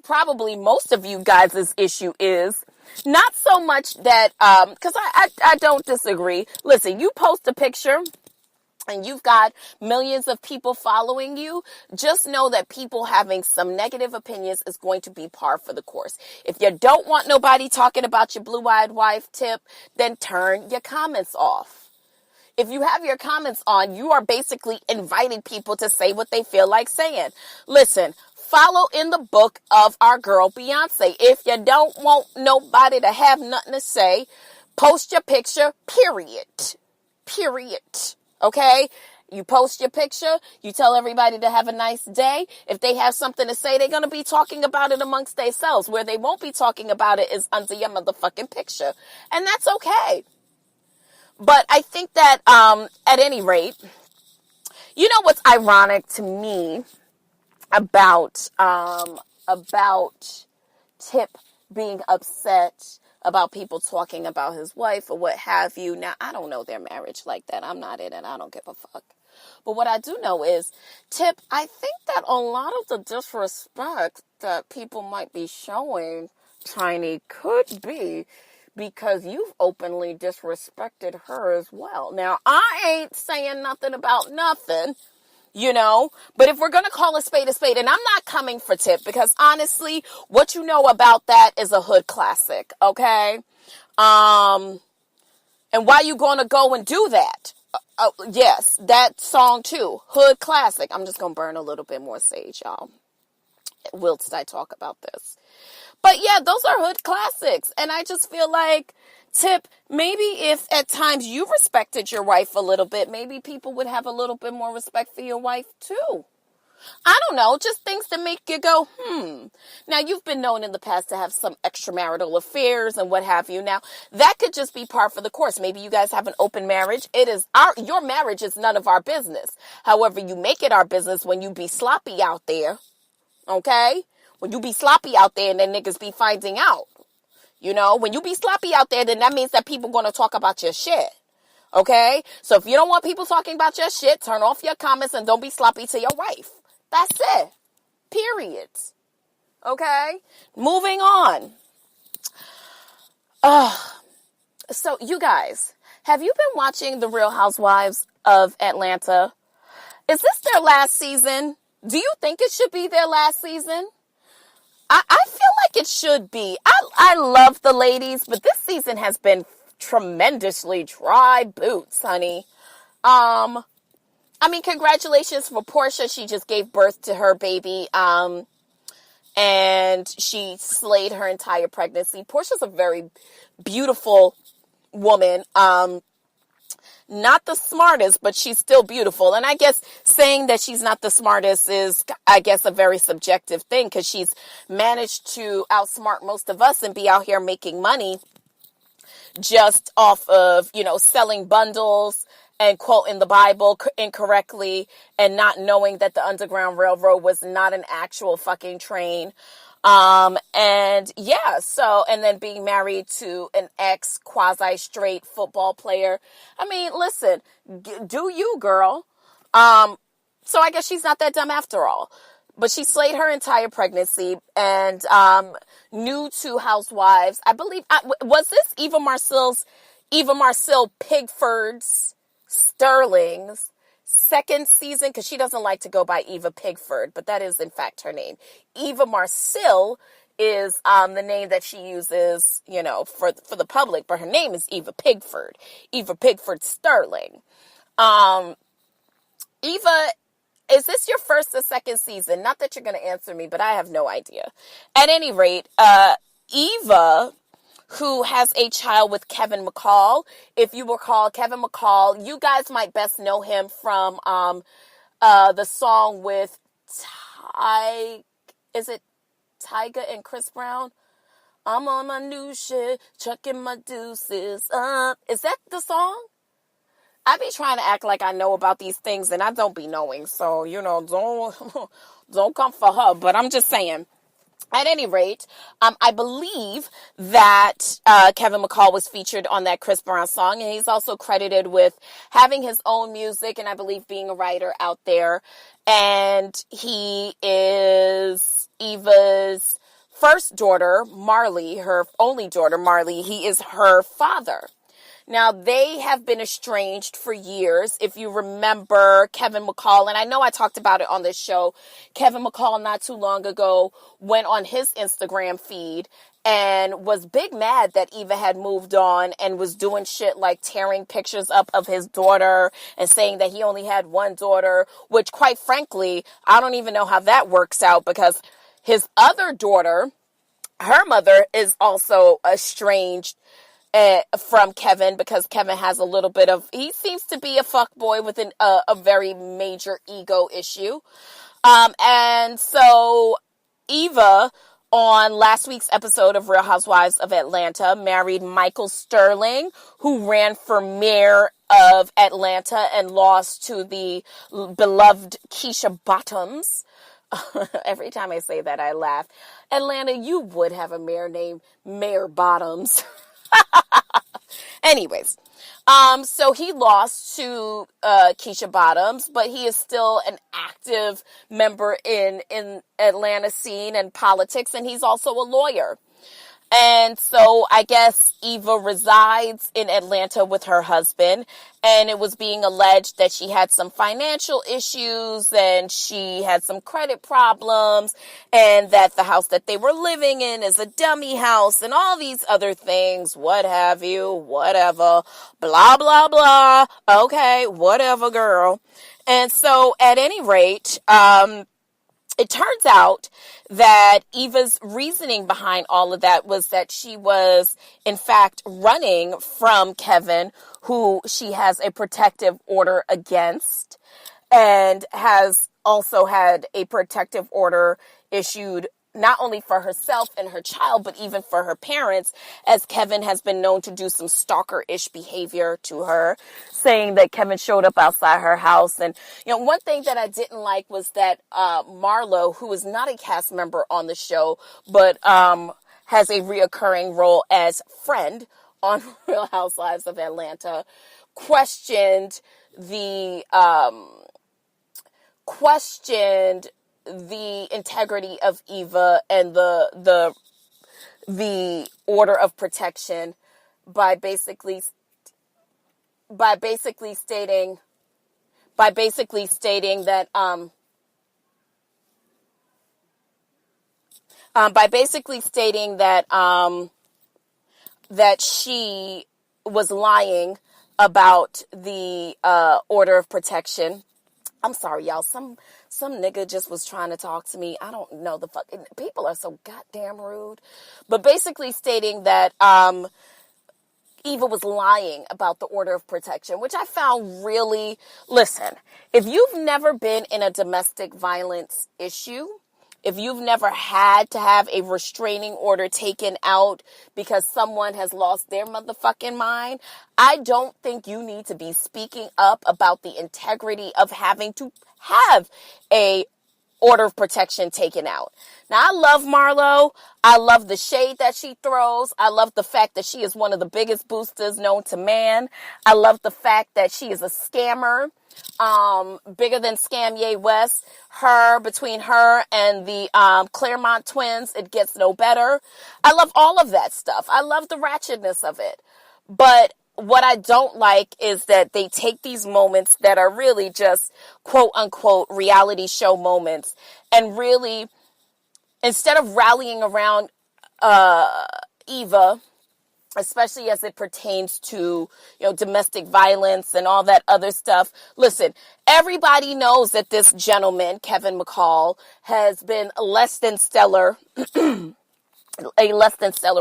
probably most of you guys' issue is. Not so much that, because I don't disagree. Listen, you post a picture and you've got millions of people following you, just know that people having some negative opinions is going to be par for the course. If you don't want nobody talking about your blue-eyed wife tip, then turn your comments off. If you have your comments on, you are basically inviting people to say what they feel like saying. Listen, follow in the book of our girl Beyonce. If you don't want nobody to have nothing to say, post your picture, period. Period. Okay? You post your picture, you tell everybody to have a nice day. If they have something to say, they're going to be talking about it amongst themselves. Where they won't be talking about it is under your motherfucking picture. And that's okay. But I think that, at any rate, you know what's ironic to me about Tip being upset about people talking about his wife or what have you. Now, I don't know their marriage like that. I'm not in it. I don't give a fuck. But what I do know is, Tip, I think that a lot of the disrespect that people might be showing, Tiny, could be because you've openly disrespected her as well. Now, I ain't saying nothing about nothing, you know, but if we're going to call a spade, and I'm not coming for Tip because honestly, what you know about that is a hood classic, okay? And why you going to go and do that? Yes, that song too, hood classic. I'm just going to burn a little bit more sage, y'all, whilst I talk about this. But yeah, those are hood classics. And I just feel like, Tip, maybe if at times you respected your wife a little bit, maybe people would have a little bit more respect for your wife too. I don't know, just things that make you go, Now, you've been known in the past to have some extramarital affairs and what have you. Now, that could just be par for the course. Maybe you guys have an open marriage. Your marriage is none of our business. However, you make it our business when you be sloppy out there, okay? When you be sloppy out there and then niggas be finding out. You know, when you be sloppy out there, then that means that people going to talk about your shit. Okay? So if you don't want people talking about your shit, turn off your comments and don't be sloppy to your wife. That's it. Period. Okay? Moving on. So you guys, have you been watching The Real Housewives of Atlanta? Is this their last season? Do you think it should be their last season? I feel like it should be. I love the ladies, but this season has been tremendously dry boots, honey. I mean, congratulations for Portia. She just gave birth to her baby, and she slayed her entire pregnancy. Portia's a very beautiful woman. Not the smartest, but she's still beautiful. And I guess saying that she's not the smartest is, I guess, a very subjective thing because she's managed to outsmart most of us and be out here making money just off of, you know, selling bundles and quoting the Bible incorrectly and not knowing that the Underground Railroad was not an actual fucking train. And yeah, so, and then being married to an ex quasi-straight football player. I mean, listen, do you, girl. So I guess she's not that dumb after all, but she slayed her entire pregnancy and, new to Housewives. I believe, was this Eva Marcille Pigford's Sterling's second season, because she doesn't like to go by Eva Pigford, but that is in fact her name. Eva Marcille is the name that she uses, you know, for the public, but her name is Eva Pigford. Eva Pigford Sterling. Eva, is this your first or second season? Not that you're going to answer me, but I have no idea. At any rate, Eva, who has a child with Kevin McCall. If you recall, Kevin McCall, you guys might best know him from the song with is it Tyga and Chris Brown? I'm on my new shit, chucking my deuces up. Is that the song? I be trying to act like I know about these things and I don't be knowing. So, you know, don't come for her, but I'm just saying. At any rate, I believe that Kevin McCall was featured on that Chris Brown song, and he's also credited with having his own music and I believe being a writer out there. And he is Eva's first daughter, Marley, her only daughter, Marley, he is her father. Now, they have been estranged for years. If you remember Kevin McCall, and I know I talked about it on this show, Kevin McCall not too long ago went on his Instagram feed and was big mad that Eva had moved on and was doing shit like tearing pictures up of his daughter and saying that he only had one daughter, which quite frankly, I don't even know how that works out because his other daughter, her mother is also estranged from Kevin because Kevin has a little bit of, he seems to be a fuckboy with a very major ego issue. And so Eva, on last week's episode of Real Housewives of Atlanta, married Michael Sterling, who ran for mayor of Atlanta and lost to the beloved Keisha Bottoms. Every time I say that, I laugh. Atlanta, you would have a mayor named Mayor Bottoms. Anyways, so he lost to Keisha Bottoms, but he is still an active member in Atlanta scene and politics, and he's also a lawyer. And so I guess Eva resides in Atlanta with her husband, and it was being alleged that she had some financial issues and she had some credit problems and that the house that they were living in is a dummy house and all these other things, what have you, whatever, blah, blah, blah. Okay, whatever, girl. And so at any rate, it turns out that Eva's reasoning behind all of that was that she was, in fact, running from Kevin, who she has a protective order against, and has also had a protective order issued not only for herself and her child, but even for her parents, as Kevin has been known to do some stalker-ish behavior to her, saying that Kevin showed up outside her house. And, one thing that I didn't like was that Marlo, who is not a cast member on the show, but has a reoccurring role as friend on Real Housewives of Atlanta, questioned the integrity of Eva and the order of protection by basically stating that that she was lying about the order of protection. I'm sorry, y'all. Some nigga just was trying to talk to me. I don't know the fuck. People are so goddamn rude. But basically stating that Eva was lying about the order of protection, which I found really, listen, if you've never been in a domestic violence issue, if you've never had to have a restraining order taken out because someone has lost their motherfucking mind, I don't think you need to be speaking up about the integrity of having to have a order of protection taken out. Now, I love Marlo. I love the shade that she throws. I love the fact that she is one of the biggest boosters known to man. I love the fact that she is a scammer. Bigger than Scam West. Between her and the Claremont twins, it gets no better. I love all of that stuff. I love the ratchetness of it. But what I don't like is that they take these moments that are really just quote unquote reality show moments and really, instead of rallying around Eva, especially as it pertains to, domestic violence and all that other stuff. Listen, everybody knows that this gentleman, Kevin McCall, has been a less than stellar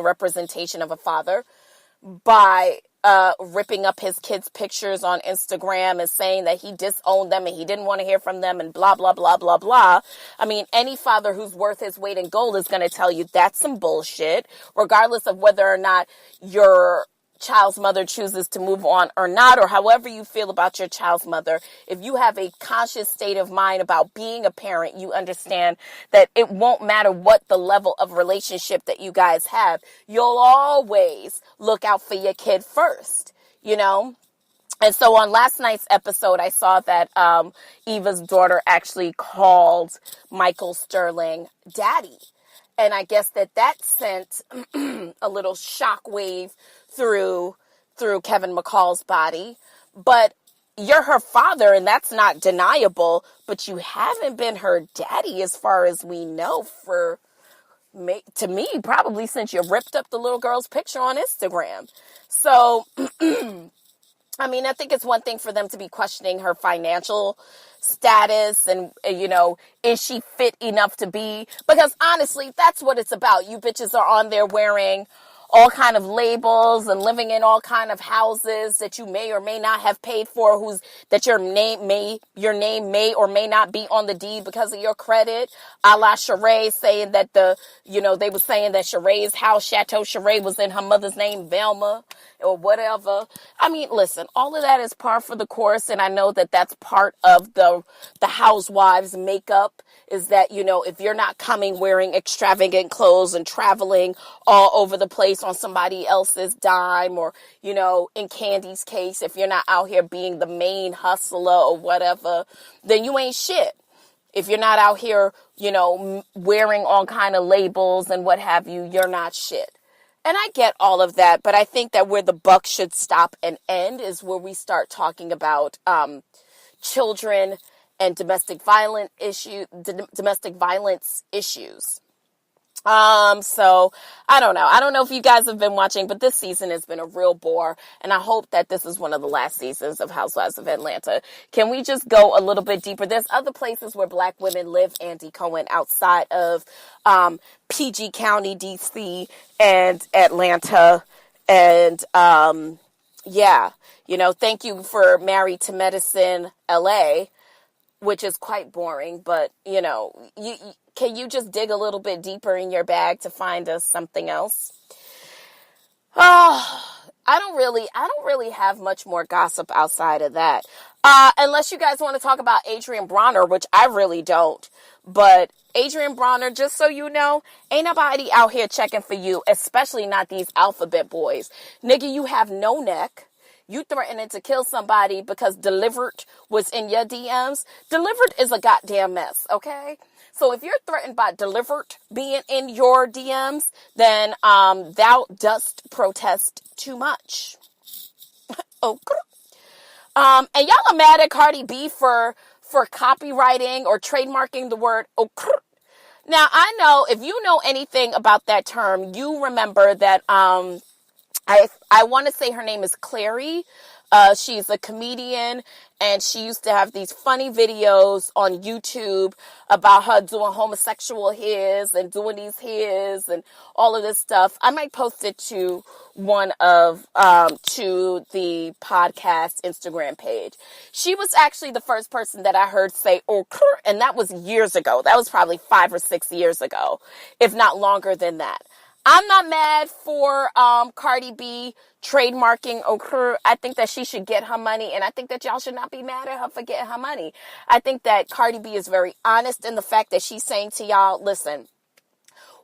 representation of a father by ripping up his kids' pictures on Instagram and saying that he disowned them and he didn't want to hear from them and blah, blah, blah, blah, blah. I mean, any father who's worth his weight in gold is going to tell you that's some bullshit, regardless of whether or not your child's mother chooses to move on or not, or however you feel about your child's mother. If you have a conscious state of mind about being a parent, you understand that it won't matter what the level of relationship that you guys have. You'll always look out for your kid first, And so on last night's episode, I saw that Eva's daughter actually called Michael Sterling daddy. And I guess that sent a little shockwave through Kevin McCall's body. But you're her father, and that's not deniable. But you haven't been her daddy, as far as we know, to me, probably since you ripped up the little girl's picture on Instagram. So, I mean, I think it's one thing for them to be questioning her financial status and, is she fit enough to be? Because honestly, that's what it's about. You bitches are on there wearing all kind of labels and living in all kind of houses that you may or may not have paid for, that your name may or may not be on the deed because of your credit. A la Sheree saying that they were saying that Sheree's house, Chateau Sheree, was in her mother's name, Velma, or whatever. I mean, listen, all of that is par for the course, and I know that that's part of the housewives' makeup, is that, if you're not coming wearing extravagant clothes and traveling all over the place on somebody else's dime, or, in Candy's case, if you're not out here being the main hustler or whatever, then you ain't shit. If you're not out here, wearing all kind of labels and what have you, you're not shit. And I get all of that, but I think that where the buck should stop and end is where we start talking about children and domestic violence issues. So I don't know. I don't know if you guys have been watching, but this season has been a real bore. And I hope that this is one of the last seasons of Housewives of Atlanta. Can we just go a little bit deeper? There's other places where Black women live, Andy Cohen, outside of, PG County, DC, and Atlanta. And, thank you for Married to Medicine, LA, which is quite boring, but, can you just dig a little bit deeper in your bag to find us something else? Oh, I don't really have much more gossip outside of that. Unless you guys want to talk about Adrian Bronner, which I really don't. But Adrian Bronner, just so you know, ain't nobody out here checking for you, especially not these alphabet boys. Nigga, you have no neck. You threatening to kill somebody because Delivered was in your DMs. Delivered is a goddamn mess, okay? So if you're threatened by Delivered being in your DMs, then thou dost protest too much. Okay. And y'all are mad at Cardi B for copywriting or trademarking the word okay. Now, I know if you know anything about that term, you remember that I want to say her name is Clary. She's a comedian, and she used to have these funny videos on YouTube about her doing homosexual hairs and doing these hairs and all of this stuff. I might post it to to the podcast Instagram page. She was actually the first person that I heard say, okay, and that was years ago. That was probably 5 or 6 years ago, if not longer than that. I'm not mad for Cardi B trademarking okay. I think that she should get her money, and I think that y'all should not be mad at her for getting her money. I think that Cardi B is very honest in the fact that she's saying to y'all, listen,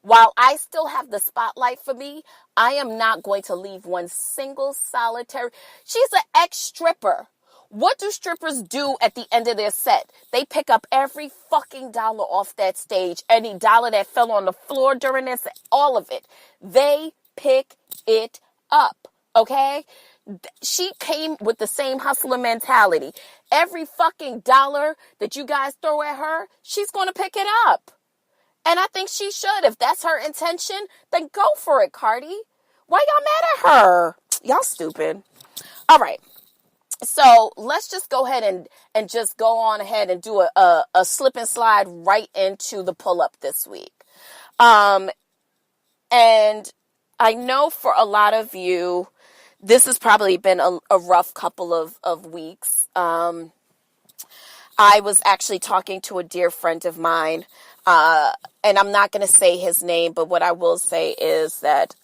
while I still have the spotlight for me, I am not going to leave one single solitary. She's an ex-stripper. What do strippers do at the end of their set? They pick up every fucking dollar off that stage. Any dollar that fell on the floor during this, all of it. They pick it up, okay? She came with the same hustler mentality. Every fucking dollar that you guys throw at her, she's going to pick it up. And I think she should. If that's her intention, then go for it, Cardi. Why y'all mad at her? Y'all stupid. All right. So let's just go ahead and just go on ahead and do a slip and slide right into the pull-up this week. And I know for a lot of you, this has probably been a rough couple of weeks. I was actually talking to a dear friend of mine, and I'm not going to say his name, but what I will say is that,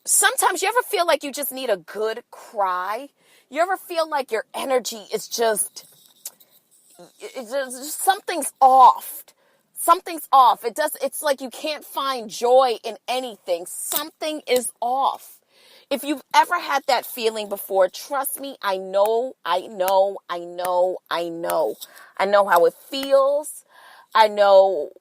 sometimes you ever feel like you just need a good cry? You ever feel like your energy is just something's off. Something's off. It's like you can't find joy in anything. Something is off. If you've ever had that feeling before, trust me, I know how it feels. I know